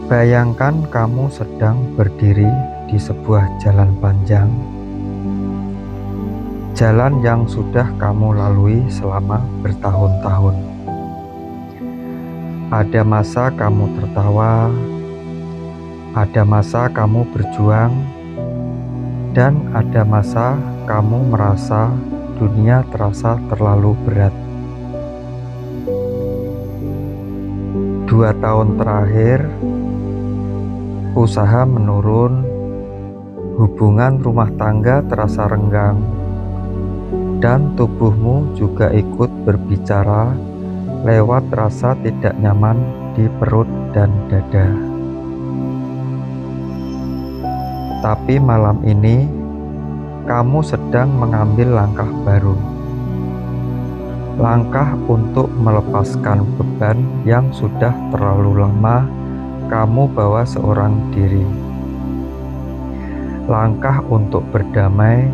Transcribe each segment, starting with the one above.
Bayangkan kamu sedang berdiri di sebuah jalan panjang, jalan yang sudah kamu lalui selama bertahun-tahun. Ada masa kamu tertawa, ada masa kamu berjuang, dan ada masa kamu merasa dunia terasa terlalu berat. 2 tahun terakhir, usaha menurun, hubungan rumah tangga terasa renggang, dan tubuhmu juga ikut berbicara lewat rasa tidak nyaman di perut dan dada. Tapi malam ini, kamu sedang mengambil langkah baru. Langkah untuk melepaskan beban yang sudah terlalu lama kamu bawa seorang diri. Langkah untuk berdamai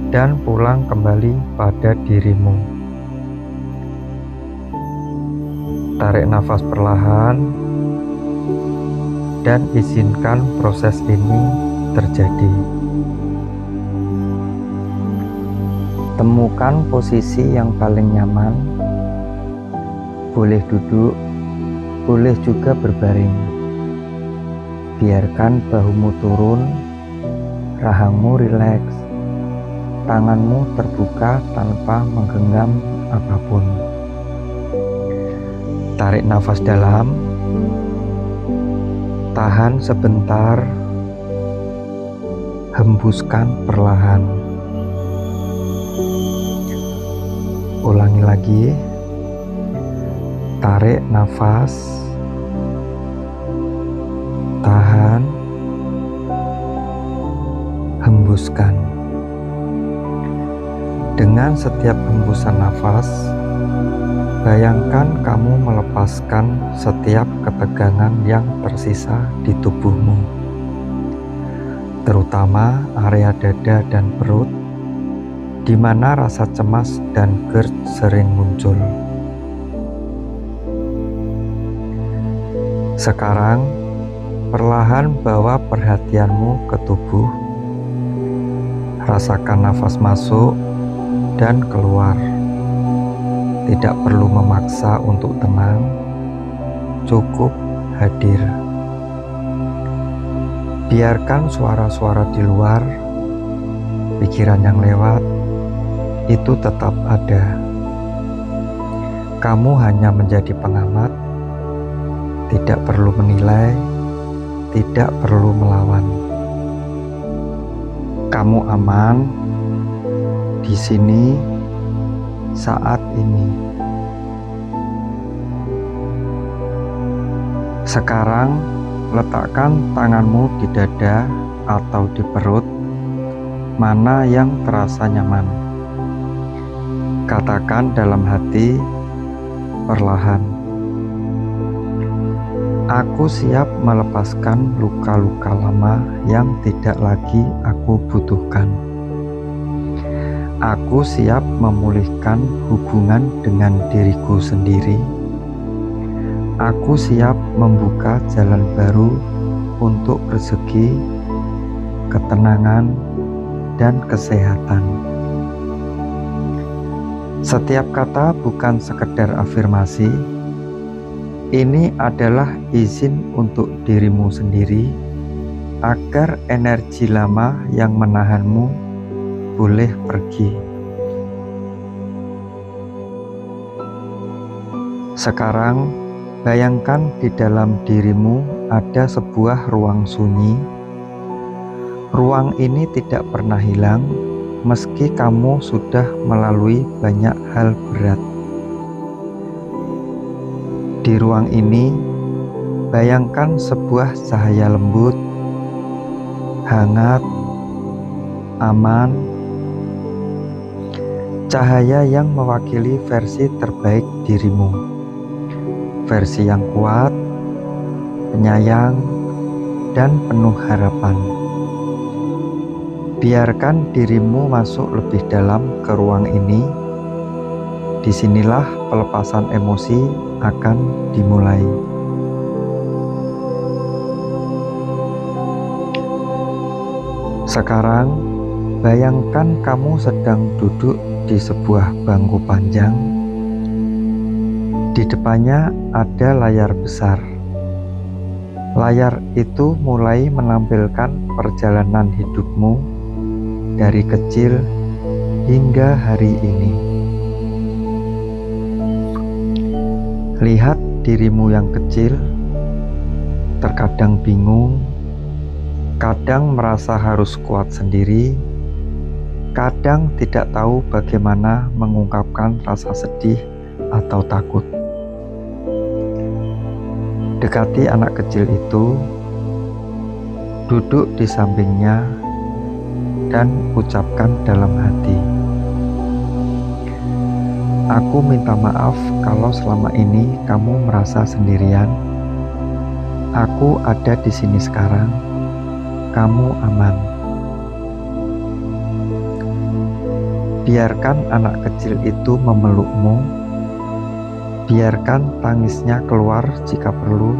dan pulang kembali pada dirimu. Tarik nafas perlahan dan izinkan proses ini terjadi. Temukan posisi yang paling nyaman. Boleh duduk, boleh juga berbaring. Biarkan bahumu turun, rahangmu rileks, tanganmu terbuka tanpa menggenggam apapun. Tarik nafas dalam, tahan sebentar, hembuskan perlahan. Ulangi lagi, tarik nafas, tahan, hembuskan. Dengan setiap hembusan nafas, bayangkan kamu melepaskan setiap ketegangan yang tersisa di tubuhmu, terutama area dada dan perut, di mana rasa cemas dan GERD sering muncul. Sekarang, perlahan bawa perhatianmu ke tubuh. Rasakan nafas masuk dan keluar. Tidak perlu memaksa untuk tenang, cukup hadir. Biarkan suara-suara di luar, pikiran yang lewat, itu tetap ada. Kamu hanya menjadi pengamat, tidak perlu menilai, tidak perlu melawan. Kamu aman di sini saat ini. Sekarang letakkan tanganmu di dada atau di perut, mana yang terasa nyaman. Katakan dalam hati perlahan, aku siap melepaskan luka-luka lama yang tidak lagi aku butuhkan. Aku siap memulihkan hubungan dengan diriku sendiri. Aku siap membuka jalan baru untuk rezeki, ketenangan, dan kesehatan. Setiap kata bukan sekedar afirmasi. Ini adalah izin untuk dirimu sendiri agar energi lama yang menahanmu boleh pergi. Sekarang, bayangkan di dalam dirimu ada sebuah ruang sunyi. Ruang ini tidak pernah hilang meski kamu sudah melalui banyak hal berat. Di ruang ini, bayangkan sebuah cahaya lembut, hangat, aman, cahaya yang mewakili versi terbaik dirimu, versi yang kuat, penyayang, dan penuh harapan. Biarkan dirimu masuk lebih dalam ke ruang ini. Disinilah pelepasan emosi akan dimulai. Sekarang, bayangkan kamu sedang duduk di sebuah bangku panjang. Di depannya ada layar besar. Layar itu mulai menampilkan perjalanan hidupmu dari kecil hingga hari ini. Lihat dirimu yang kecil, terkadang bingung, kadang merasa harus kuat sendiri, kadang tidak tahu bagaimana mengungkapkan rasa sedih atau takut. Dekati anak kecil itu, duduk di sampingnya, dan ucapkan dalam hati, "Aku minta maaf kalau selama ini kamu merasa sendirian. Aku ada di sini sekarang. Kamu aman." Biarkan anak kecil itu memelukmu. Biarkan tangisnya keluar jika perlu.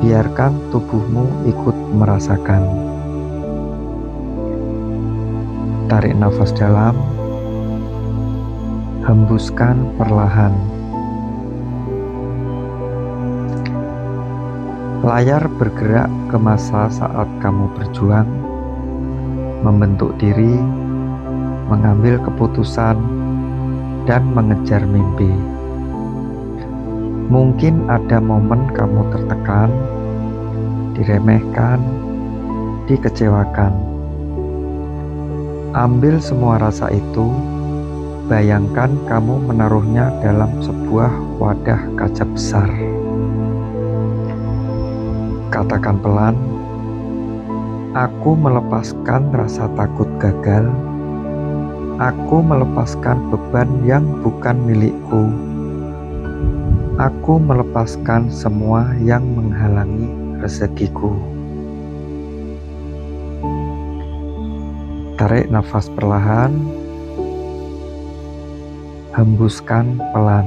Biarkan tubuhmu ikut merasakan. Tarik nafas dalam. Hembuskan perlahan. Layar bergerak ke masa saat kamu berjuang, membentuk diri, mengambil keputusan, dan mengejar mimpi. Mungkin ada momen kamu tertekan, diremehkan, dikecewakan. Ambil semua rasa itu, bayangkan kamu menaruhnya dalam sebuah wadah kaca besar. Katakan pelan, "Aku melepaskan rasa takut gagal. Aku melepaskan beban yang bukan milikku. Aku melepaskan semua yang menghalangi rezekiku." Tarik nafas perlahan, hembuskan pelan.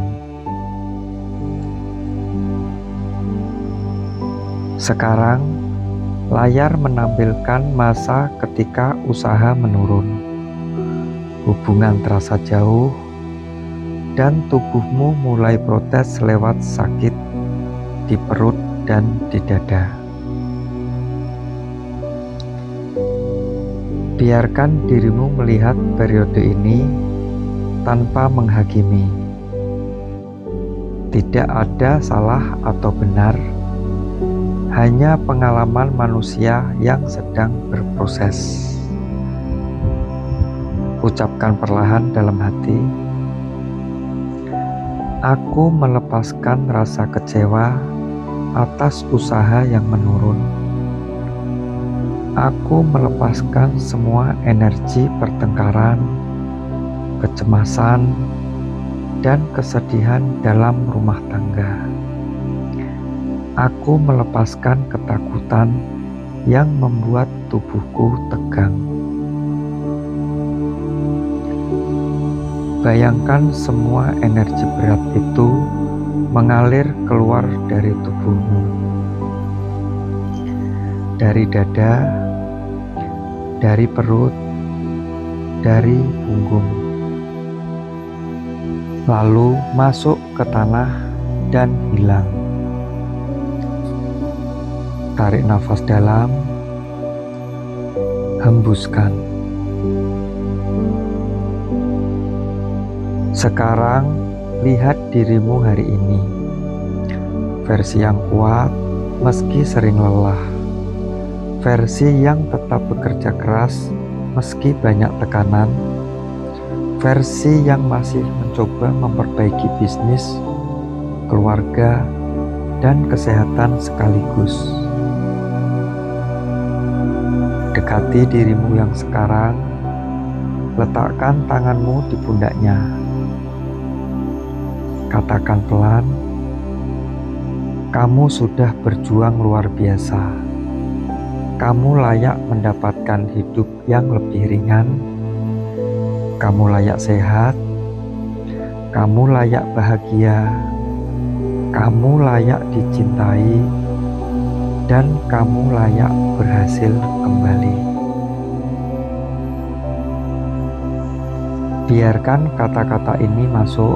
Sekarang, layar menampilkan masa ketika usaha menurun, hubungan terasa jauh, dan tubuhmu mulai protes lewat sakit di perut dan di dada. Biarkan dirimu melihat periode ini tanpa menghakimi. Tidak ada salah atau benar, hanya pengalaman manusia yang sedang berproses. Ucapkan perlahan dalam hati, "Aku melepaskan rasa kecewa atas usaha yang menurun. Aku melepaskan semua energi pertengkaran, kecemasan, dan kesedihan dalam rumah tangga. Aku melepaskan ketakutan yang membuat tubuhku tegang." Bayangkan semua energi berat itu mengalir keluar dari tubuhmu, dari dada, dari perut, dari punggung, lalu masuk ke tanah dan hilang. Tarik nafas dalam, hembuskan. Sekarang, lihat dirimu hari ini, versi yang kuat meski sering lelah, versi yang tetap bekerja keras meski banyak tekanan, versi yang masih mencoba memperbaiki bisnis, keluarga, dan kesehatan sekaligus. Dekati dirimu yang sekarang, letakkan tanganmu di pundaknya. Katakan pelan, "Kamu sudah berjuang luar biasa. Kamu layak mendapatkan hidup yang lebih ringan. Kamu layak sehat. Kamu layak bahagia. Kamu layak dicintai. Dan kamu layak berhasil kembali." Biarkan kata-kata ini masuk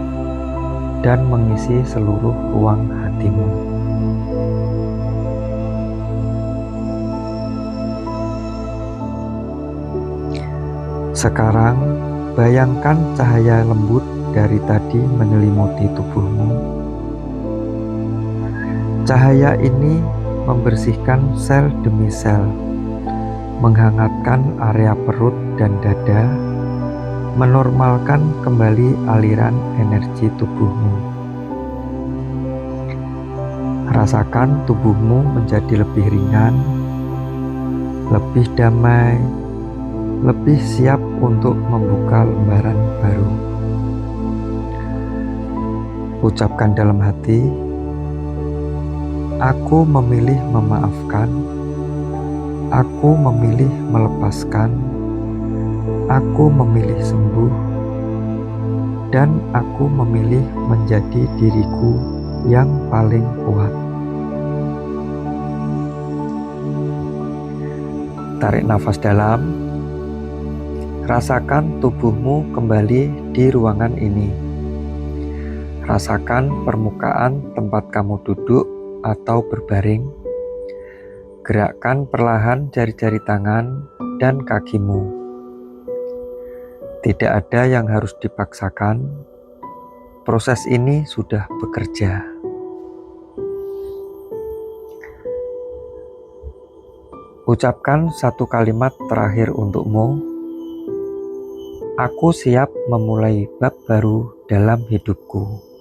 dan mengisi seluruh ruang hatimu. Sekarang, bayangkan cahaya lembut dari tadi menyelimuti tubuhmu. Cahaya ini membersihkan sel demi sel, menghangatkan area perut dan dada, menormalkan kembali aliran energi tubuhmu. Rasakan tubuhmu menjadi lebih ringan, lebih damai, lebih siap untuk membuka lembaran baru. Ucapkan dalam hati, aku memilih memaafkan, aku memilih melepaskan, aku memilih sembuh, dan aku memilih menjadi diriku yang paling kuat. Tarik nafas dalam, rasakan tubuhmu kembali di ruangan ini. Rasakan permukaan tempat kamu duduk atau berbaring. Gerakkan perlahan jari-jari tangan dan kakimu. Tidak ada yang harus dipaksakan. Proses ini sudah bekerja. Ucapkan satu kalimat terakhir untukmu. Aku siap memulai bab baru dalam hidupku.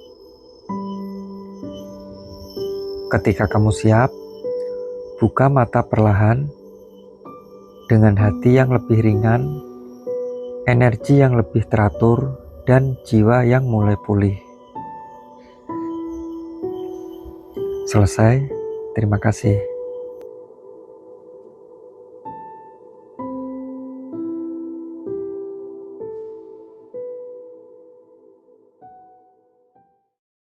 Ketika kamu siap, buka mata perlahan dengan hati yang lebih ringan, energi yang lebih teratur, dan jiwa yang mulai pulih. Selesai. Terima kasih.